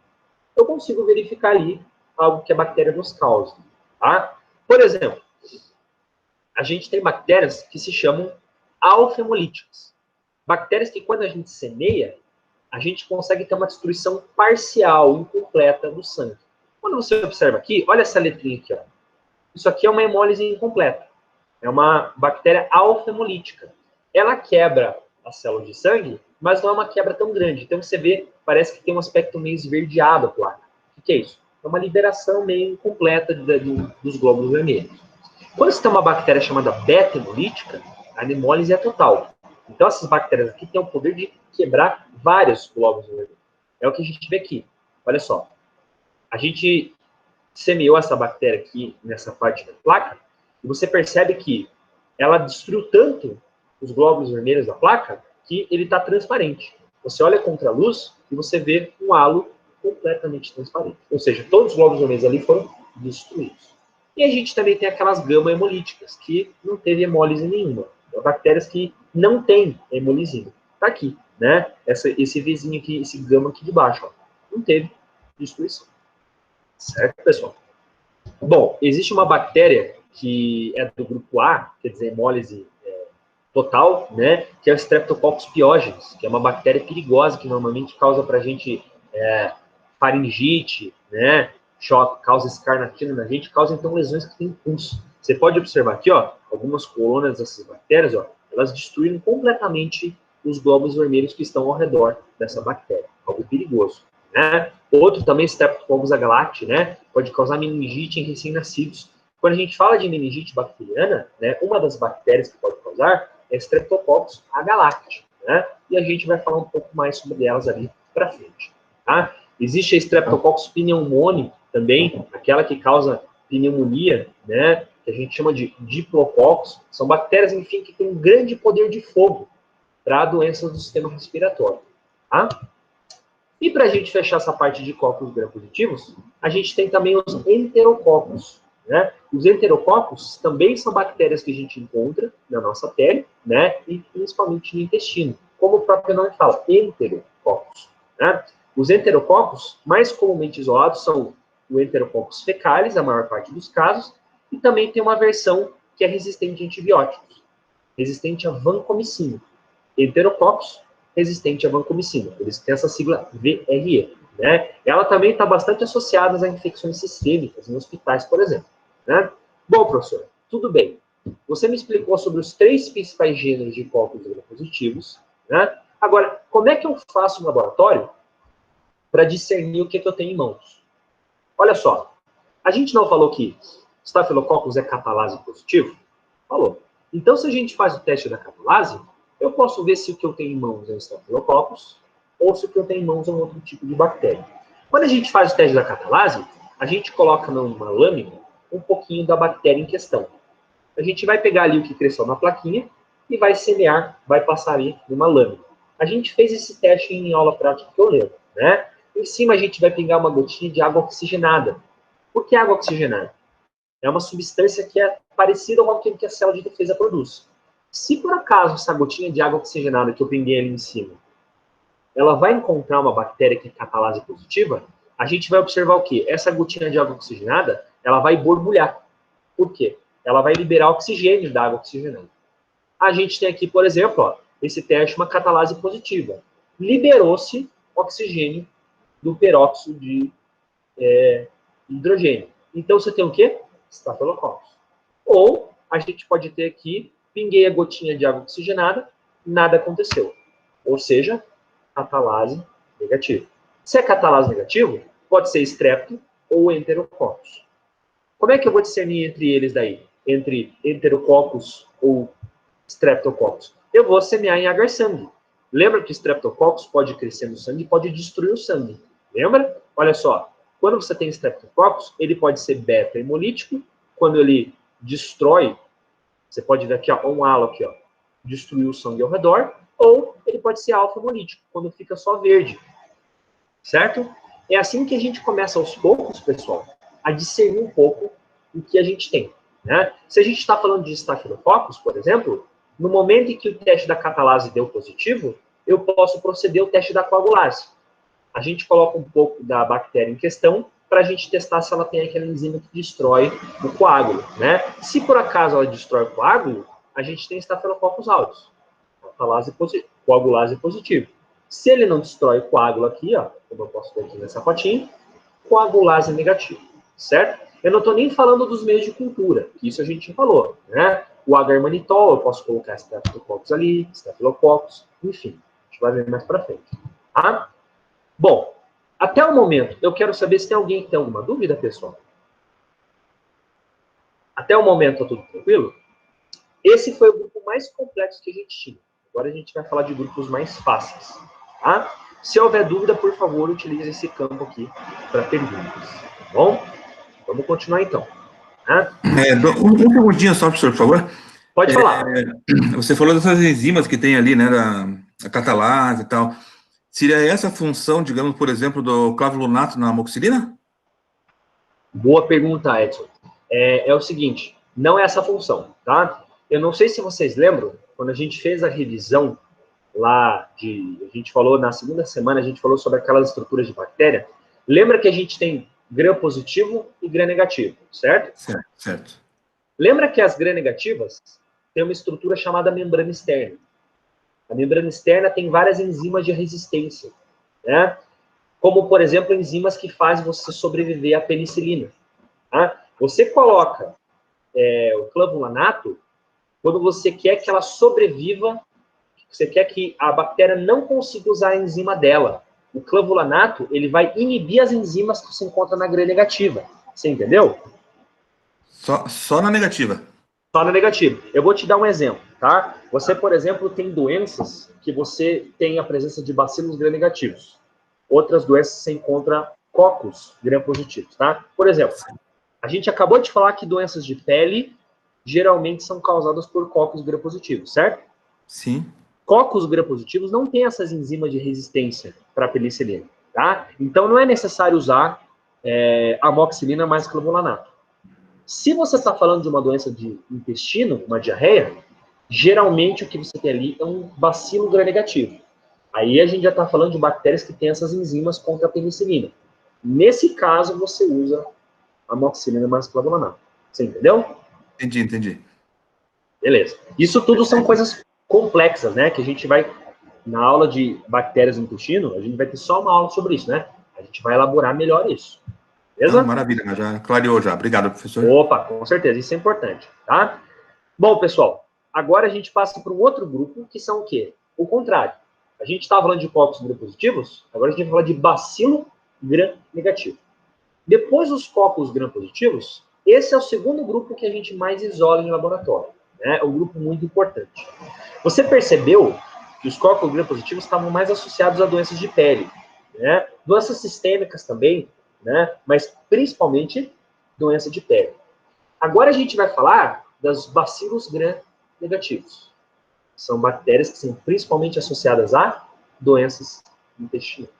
eu consigo verificar ali algo que a bactéria nos causa. Tá? Por exemplo, a gente tem bactérias que se chamam alfa-hemolíticas. Bactérias que, quando a gente semeia, a gente consegue ter uma destruição parcial, incompleta do sangue. Quando você observa aqui, olha essa letrinha aqui. Ó. Isso aqui é uma hemólise incompleta. É uma bactéria alfa-hemolítica. Ela quebra a célula de sangue, mas não é uma quebra tão grande. Então você vê, parece que tem um aspecto meio esverdeado a placa. O que é isso? É uma liberação meio incompleta dos glóbulos vermelhos. Quando você tem uma bactéria chamada beta-hemolítica, a hemólise é total. Então essas bactérias aqui têm o poder de quebrar vários glóbulos vermelhos. É o que a gente vê aqui. Olha só. A gente semeou essa bactéria aqui nessa parte da placa, e você percebe que ela destruiu tanto os glóbulos vermelhos da placa que ele está transparente. Você olha contra a luz e você vê um halo completamente transparente. Ou seja, todos os glóbulos vermelhos ali foram destruídos. E a gente também tem aquelas gama-hemolíticas, que não teve hemólise nenhuma. Bactérias que não têm hemolisina. Está aqui, né? Esse vizinho aqui, esse gama aqui de baixo, ó, não teve destruição. Certo, pessoal? Bom, existe uma bactéria que é do grupo A, quer dizer, hemólise total, né? Que é o Streptococcus pyogenes, que é uma bactéria perigosa que normalmente causa para a gente faringite, né? Choque, causa escarlatina na gente, causa então lesões que têm pulso. Você pode observar aqui, ó, algumas colônias dessas bactérias, ó, elas destruíram completamente os glóbulos vermelhos que estão ao redor dessa bactéria, algo perigoso. Né? Outro também, Streptococcus agalacti, né? Pode causar meningite em recém-nascidos. Quando a gente fala de meningite bacteriana, né, uma das bactérias que pode causar é Streptococcus agalacti, né? E a gente vai falar um pouco mais sobre elas ali para frente. Tá? Existe a Streptococcus pneumoniae também, aquela que causa pneumonia, né? Que a gente chama de diplococcus. São bactérias, enfim, que têm um grande poder de fogo para doenças do sistema respiratório. Tá? E para a gente fechar essa parte de cocos gram-positivos, a gente tem também os enterococos. Né? Os enterococos também são bactérias que a gente encontra na nossa pele, né? E principalmente no intestino, como o próprio nome fala, enterococos. Né? Os enterococos mais comumente isolados são o enterococcus fecalis, a maior parte dos casos, e também tem uma versão que é resistente a antibióticos, resistente a vancomicina. Enterococcus resistente à vancomicina, por isso tem essa sigla VRE. Né? Ela também está bastante associada a infecções sistêmicas em hospitais, por exemplo. Né? Bom, professor, tudo bem. Você me explicou sobre os 3 principais gêneros de cocos gram-positivos. Né? Agora, como é que eu faço no laboratório para discernir o que eu tenho em mãos? Olha só, a gente não falou que Staphylococcus é catalase positivo? Falou. Então, se a gente faz o teste da catalase, eu posso ver se o que eu tenho em mãos é o Staphylococcus ou se o que eu tenho em mãos é um outro tipo de bactéria. Quando a gente faz o teste da catalase, a gente coloca numa lâmina um pouquinho da bactéria em questão. A gente vai pegar ali o que cresceu na plaquinha e vai semear, vai passar ali numa lâmina. A gente fez esse teste em aula prática que eu lembro, né? Em cima a gente vai pingar uma gotinha de água oxigenada. Por que água oxigenada? É uma substância que é parecida com aquilo que a célula de defesa produz. Se por acaso essa gotinha de água oxigenada que eu pinguei ali em cima, ela vai encontrar uma bactéria que é catalase positiva, a gente vai observar o quê? Essa gotinha de água oxigenada, ela vai borbulhar. Por quê? Ela vai liberar oxigênio da água oxigenada. A gente tem aqui, por exemplo, ó, esse teste, uma catalase positiva. Liberou-se oxigênio do peróxido de hidrogênio. Então, você tem o quê? Staphylococcus. Ou, a gente pode ter aqui, pinguei a gotinha de água oxigenada, nada aconteceu. Ou seja, catalase negativo. Se é catalase negativo, pode ser Strepto ou Enterococcus. Como é que eu vou discernir entre eles daí? Entre Enterococcus ou Streptococcus? Eu vou semear em agar-sangue. Lembra que Streptococcus pode crescer no sangue e pode destruir o sangue. Lembra? Olha só, quando você tem Streptococcus, ele pode ser beta-hemolítico. Quando ele destrói, você pode ver aqui, ó, um halo aqui, ó, destruir o sangue ao redor. Ou ele pode ser alfa-hemolítico, quando fica só verde. Certo? É assim que a gente começa aos poucos, pessoal, a discernir um pouco o que a gente tem. Né? Se a gente está falando de Staphylococcus, por exemplo, no momento em que o teste da catalase deu positivo, eu posso proceder ao teste da coagulase. A gente coloca um pouco da bactéria em questão para a gente testar se ela tem aquela enzima que destrói o coágulo, né? Se por acaso ela destrói o coágulo, a gente tem Staphylococcus aureus, coagulase positivo. Se ele não destrói o coágulo aqui, ó, como eu posso ver aqui nessa fotinha, coagulase negativo, certo? Eu não estou nem falando dos meios de cultura, que isso a gente falou, né? O agarmanitol, eu posso colocar Staphylococcus ali, Staphylococcus, enfim, a gente vai ver mais para frente, tá? Bom, até o momento, eu quero saber se tem alguém que tem alguma dúvida, pessoal. Até o momento, tá tudo tranquilo? Esse foi o grupo mais complexo que a gente tinha. Agora a gente vai falar de grupos mais fáceis, tá? Se houver dúvida, por favor, utilize esse campo aqui para perguntas, tá bom? Vamos continuar então. Tá?
Um segundinho só, professor, por favor.
Pode falar.
Você falou dessas enzimas que tem ali, né, da catalase e tal. Seria essa a função, digamos, por exemplo, do clavulunato na amoxicilina?
Boa pergunta, Edson. É o seguinte, não é essa a função, tá? Eu não sei se vocês lembram, quando a gente fez a revisão lá a gente falou na segunda semana, a gente falou sobre aquelas estruturas de bactéria. Lembra que a gente tem gram positivo e gram negativo, certo?
Certo.
Lembra que as gram negativas têm uma estrutura chamada membrana externa. A membrana externa tem várias enzimas de resistência, né? Como, por exemplo, enzimas que fazem você sobreviver à penicilina. Tá? Você coloca o clavulanato quando você quer que ela sobreviva, você quer que a bactéria não consiga usar a enzima dela. O clavulanato, ele vai inibir as enzimas que você encontra na gram negativa. Você entendeu?
Só na negativa.
Só na negativa. Eu vou te dar um exemplo, tá? Você, por exemplo, tem doenças que você tem a presença de bacilos gram-negativos. Outras doenças você encontra cocos gram-positivos, tá? Por exemplo, a gente acabou de falar que doenças de pele geralmente são causadas por cocos gram-positivos, certo?
Sim.
Cocos gram-positivos não têm essas enzimas de resistência para a penicilina, tá? Então não é necessário usar amoxicilina mais clavulanato. Se você está falando de uma doença de intestino, uma diarreia, geralmente o que você tem ali é um bacilo gram-negativo. Aí a gente já está falando de bactérias que têm essas enzimas contra a penicilina. Nesse caso, você usa amoxicilina mais clavulanato. Você entendeu?
Entendi.
Beleza. Isso tudo são coisas complexas, né? Que a gente vai, na aula de bactérias no intestino, a gente vai ter só uma aula sobre isso, né? A gente vai elaborar melhor isso. Beleza?
Não, maravilha, já clareou já. Obrigado, professor.
Opa, com certeza, isso é importante, tá? Bom, pessoal, agora a gente passa para um outro grupo, que são o quê? O contrário. A gente estava falando de cocos gram-positivos, agora a gente vai falar de bacilo gram-negativo. Depois dos cocos gram-positivos, esse é o segundo grupo que a gente mais isola em laboratório, né? É um grupo muito importante. Você percebeu que os cocos gram-positivos estavam mais associados a doenças de pele, né? Doenças sistêmicas também, né? Mas principalmente doença de pele. Agora a gente vai falar das bacilos gram-negativos. São bactérias que são principalmente associadas a doenças intestinais.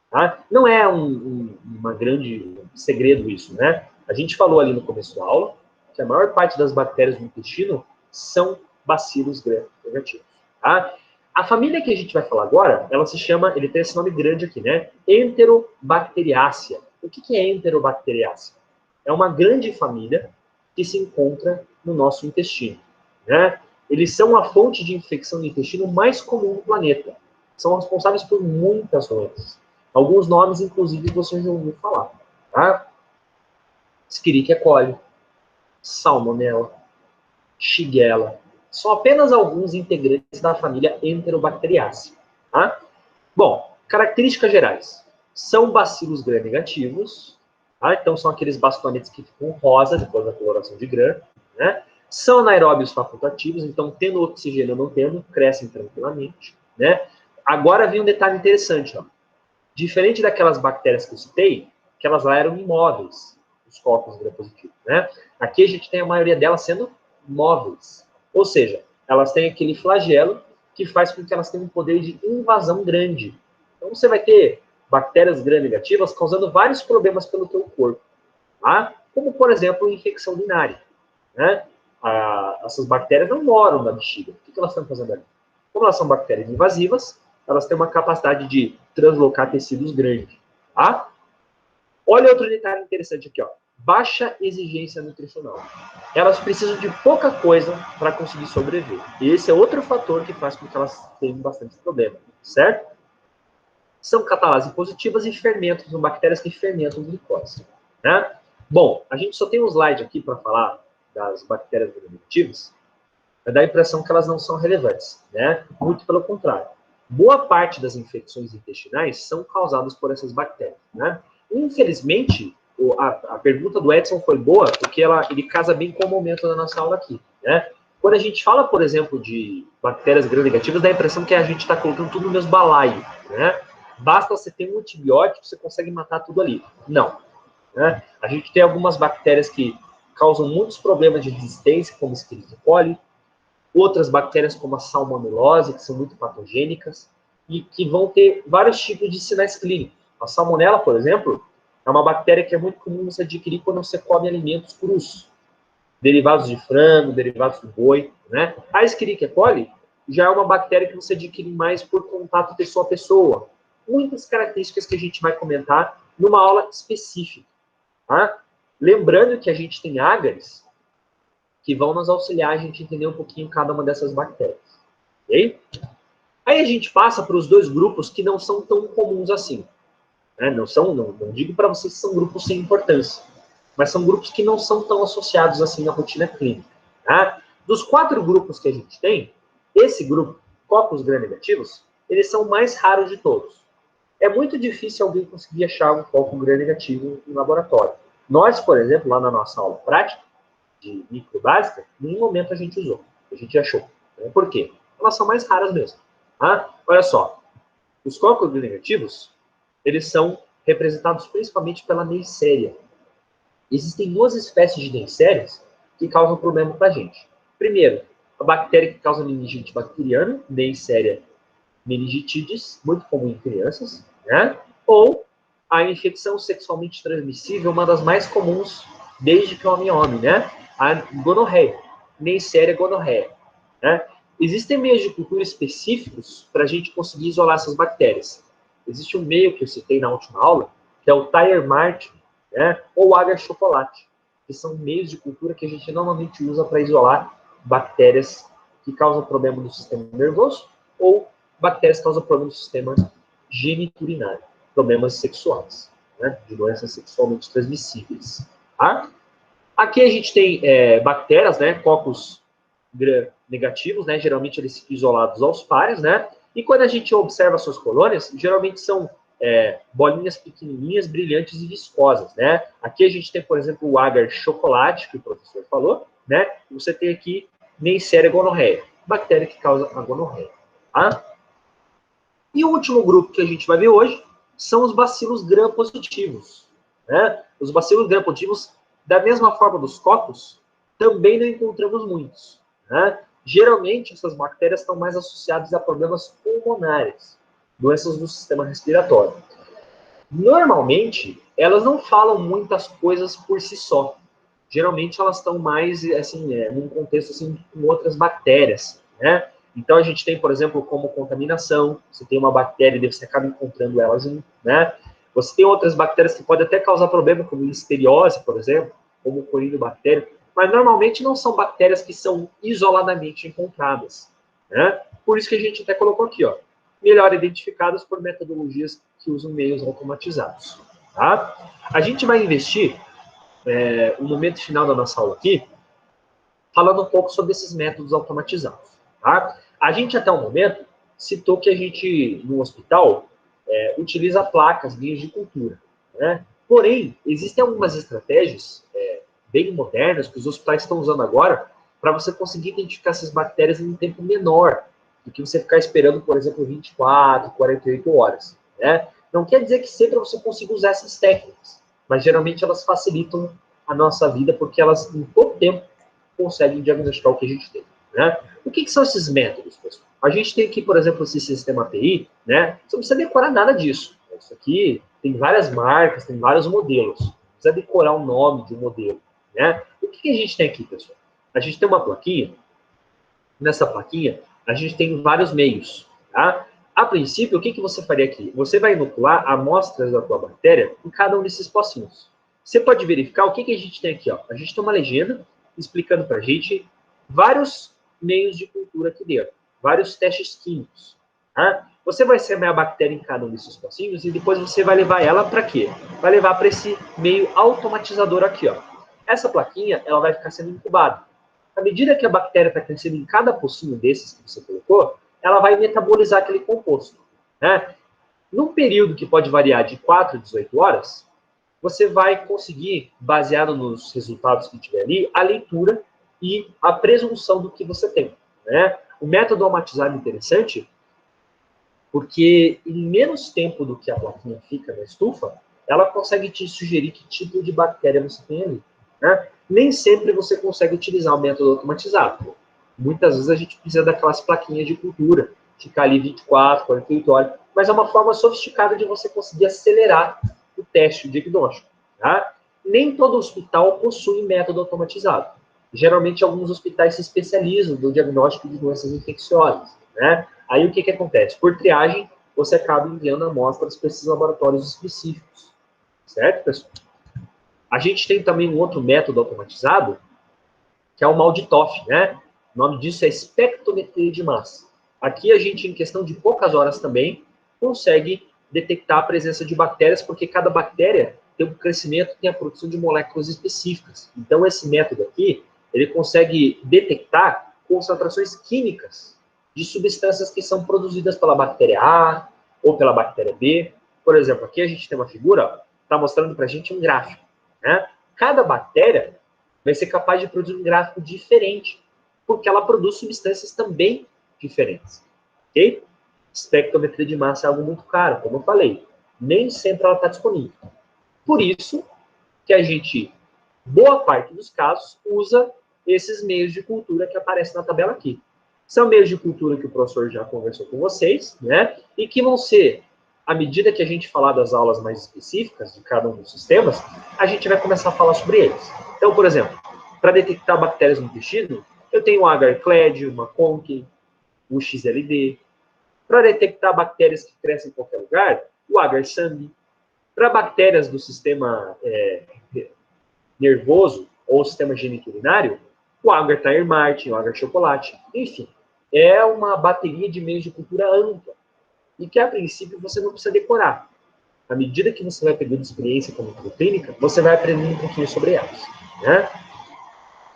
Tá? Não é uma grande segredo isso, né? A gente falou ali no começo da aula que a maior parte das bactérias do intestino são bacilos gram-negativos. Tá? A família que a gente vai falar agora, ela se chama, ele tem esse nome grande aqui, né? Enterobacteriaceae. O que é Enterobacteriaceae? É uma grande família que se encontra no nosso intestino, né? Eles são a fonte de infecção do intestino mais comum do planeta. São responsáveis por muitas doenças. Alguns nomes, inclusive, você já ouviu falar, tá? Escherichia coli, Salmonella, Shigella. São apenas alguns integrantes da família Enterobacteriaceae, tá? Bom, características gerais. São bacilos gram-negativos, tá? Então são aqueles bastonetes que ficam rosa depois da coloração de gram, né? São anaeróbios facultativos, então tendo oxigênio ou não tendo, crescem tranquilamente, né? Agora vem um detalhe interessante, ó. Diferente daquelas bactérias que eu citei, que elas lá eram imóveis, os cocos gram-positivos, né? Aqui a gente tem a maioria delas sendo móveis. Ou seja, elas têm aquele flagelo que faz com que elas tenham um poder de invasão grande. Então você vai ter bactérias gram-negativas causando vários problemas pelo teu corpo, tá? Como, por exemplo, infecção urinária, né? Essas bactérias não moram na bexiga. O que elas estão fazendo ali? Como elas são bactérias invasivas, elas têm uma capacidade de translocar tecidos grande, tá? Olha outro detalhe interessante aqui, ó. Baixa exigência nutricional. Elas precisam de pouca coisa para conseguir sobreviver. E esse é outro fator que faz com que elas tenham bastante problema, certo? São catalase positivas e fermentos, são bactérias que fermentam glicose, né? Bom, a gente só tem um slide aqui para falar das bactérias gram-negativas, vai dar a impressão que elas não são relevantes, né? Muito pelo contrário. Boa parte das infecções intestinais são causadas por essas bactérias, né? Infelizmente, a pergunta do Edson foi boa, porque ele casa bem com o momento da nossa aula aqui, né? Quando a gente fala, por exemplo, de bactérias gram-negativas, dá a impressão que a gente está colocando tudo no mesmo balaio, né? Basta você ter um antibiótico, você consegue matar tudo ali. Não, né? A gente tem algumas bactérias que causam muitos problemas de resistência, como Escherichia coli, outras bactérias como a salmonelose, que são muito patogênicas, e que vão ter vários tipos de sinais clínicos. A salmonela, por exemplo, é uma bactéria que é muito comum você adquirir quando você come alimentos crus, derivados de frango, derivados do boi, né? A Escherichia coli já é uma bactéria que você adquire mais por contato pessoa a pessoa. Muitas características que a gente vai comentar numa aula específica, tá? Lembrando que a gente tem ágares que vão nos auxiliar a gente entender um pouquinho cada uma dessas bactérias, ok? Aí a gente passa para os dois grupos que não são tão comuns assim, né? Não digo para vocês que são grupos sem importância, mas são grupos que não são tão associados assim na rotina clínica, tá? Dos 4 grupos que a gente tem, esse grupo, cocos gram-negativos, eles são mais raros de todos. É muito difícil alguém conseguir achar um coco gram-negativo em laboratório. Nós, por exemplo, lá na nossa aula prática, de micro básica, em nenhum momento a gente usou, a gente achou. Né? Por quê? Elas são mais raras mesmo. Tá? Olha só, os cocos negativos, eles são representados principalmente pela Neisseria. Existem 2 espécies de Neisserias que causam problema para a gente. Primeiro, a bactéria que causa meningite bacteriana, Neisseria meningitidis, muito comum em crianças, né? Ou a infecção sexualmente transmissível, uma das mais comuns desde que o homem é homem, né? A gonorreia, Neisseria gonorreia, né? Existem meios de cultura específicos para a gente conseguir isolar essas bactérias. Existe um meio que eu citei na última aula, que é o Tire Mart, né? Ou agar chocolate, que são meios de cultura que a gente normalmente usa para isolar bactérias que causam problema no sistema nervoso ou bactérias que causam problema no sistema geniturinário, problemas sexuais, né? De doenças sexualmente transmissíveis. Tá? Aqui a gente tem bactérias, né, cocos negativos, né, geralmente eles ficam isolados aos pares, né, e quando a gente observa suas colônias, geralmente são bolinhas pequenininhas, brilhantes e viscosas, né. Aqui a gente tem, por exemplo, o agar chocolate, que o professor falou, né, e você tem aqui Neisseria gonorreia, bactéria que causa a gonorreia, tá? E o último grupo que a gente vai ver hoje são os bacilos gram-positivos, né. Os bacilos gram-positivos, da mesma forma dos cocos, também não encontramos muitos, né? Geralmente, essas bactérias estão mais associadas a problemas pulmonares, doenças do sistema respiratório. Normalmente, elas não falam muitas coisas por si só. Geralmente, elas estão mais, assim, num contexto, assim, com outras bactérias, né? Então, a gente tem, por exemplo, como contaminação, você tem uma bactéria e você acaba encontrando elas, né? Você tem outras bactérias que podem até causar problema, como listeriose, por exemplo, como corinobactéria, mas normalmente não são bactérias que são isoladamente encontradas, né? Por isso que a gente até colocou aqui, ó, melhor identificadas por metodologias que usam meios automatizados, tá? A gente vai investir o momento final da nossa aula aqui, falando um pouco sobre esses métodos automatizados, tá? A gente, até o momento, citou que a gente, no hospital, utiliza placas, linhas de cultura, né? Porém, existem algumas estratégias bem modernas que os hospitais estão usando agora para você conseguir identificar essas bactérias em um tempo menor do que você ficar esperando, por exemplo, 24, 48 horas, né? Não quer dizer que sempre você consiga usar essas técnicas, mas geralmente elas facilitam a nossa vida porque elas, em pouco tempo, conseguem diagnosticar o que a gente tem, né? O que são esses métodos, pessoal? A gente tem aqui, por exemplo, esse sistema API, né? Você não precisa decorar nada disso. Isso aqui tem várias marcas, tem vários modelos. Não precisa decorar o nome de um modelo, né? O que a gente tem aqui, pessoal? A gente tem uma plaquinha. Nessa plaquinha, a gente tem vários meios, tá? A princípio, o que você faria aqui? Você vai inocular amostras da tua bactéria em cada um desses pocinhos. Você pode verificar o que a gente tem aqui. Ó. A gente tem uma legenda explicando para a gente vários meios de cultura aqui dentro, vários testes químicos. Tá? Você vai semear a bactéria em cada um desses pocinhos e depois você vai levar ela para quê? Vai levar para esse meio automatizador aqui. Ó. Essa plaquinha ela vai ficar sendo incubada. À medida que a bactéria está crescendo em cada pocinho desses que você colocou, ela vai metabolizar aquele composto. Né? Num período que pode variar de 4 a 18 horas, você vai conseguir, baseado nos resultados que tiver ali, a leitura e a presunção do que você tem. Né? O método automatizado é interessante porque em menos tempo do que a plaquinha fica na estufa, ela consegue te sugerir que tipo de bactéria você tem ali. Né? Nem sempre você consegue utilizar o método automatizado. Muitas vezes a gente precisa daquelas plaquinhas de cultura, ficar ali 24, 48 horas, mas é uma forma sofisticada de você conseguir acelerar o teste, o diagnóstico. Tá? Nem todo hospital possui método automatizado. Geralmente, alguns hospitais se especializam no diagnóstico de doenças infecciosas. Né? Aí, o que acontece? Por triagem, você acaba enviando amostras para esses laboratórios específicos. Certo, pessoal? A gente tem também um outro método automatizado, que é o MALDI-TOF, né? O nome disso é espectrometria de massa. Aqui a gente, em questão de poucas horas também, consegue detectar a presença de bactérias, porque cada bactéria tem um crescimento, tem a produção de moléculas específicas. Então, esse método aqui, ele consegue detectar concentrações químicas de substâncias que são produzidas pela bactéria A ou pela bactéria B. Por exemplo, aqui a gente tem uma figura, está mostrando para a gente um gráfico. Né? Cada bactéria vai ser capaz de produzir um gráfico diferente, porque ela produz substâncias também diferentes. Ok? Espectrometria de massa é algo muito caro, como eu falei. Nem sempre ela está disponível. Por isso que a gente, boa parte dos casos, usa esses meios de cultura que aparecem na tabela aqui. São meios de cultura que o professor já conversou com vocês, né? E que vão ser, à medida que a gente falar das aulas mais específicas de cada um dos sistemas, a gente vai começar a falar sobre eles. Então, por exemplo, para detectar bactérias no intestino, eu tenho o agar-Clade, o Maconk, o XLD. Para detectar bactérias que crescem em qualquer lugar, o agar-Sambi. Para bactérias do sistema nervoso ou sistema geniturinário, o agar-Tire Martin, o agar-Chocolate. Enfim, é uma bateria de meios de cultura ampla e que, a princípio, você não precisa decorar. À medida que você vai pegando experiência como clínica, você vai aprendendo um pouquinho sobre elas. Né?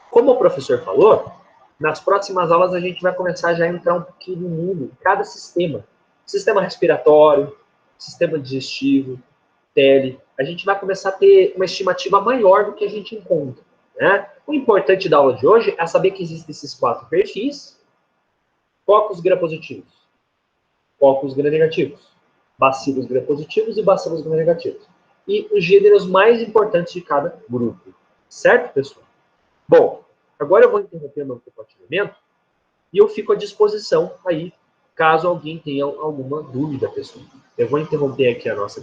Como o professor falou, nas próximas aulas a gente vai começar já a entrar um pouquinho no mundo, cada sistema. Sistema respiratório, sistema digestivo, pele. A gente vai começar a ter uma estimativa maior do que a gente encontra. Né? O importante da aula de hoje é saber que existem esses 4 perfis: focos gram-positivos, focos gram-negativos, bacilos gram-positivos e bacilos gram-negativos. E os gêneros mais importantes de cada grupo. Certo, pessoal? Bom, agora eu vou interromper meu compartilhamento e eu fico à disposição aí, caso alguém tenha alguma dúvida, pessoal. Eu vou interromper aqui a nossa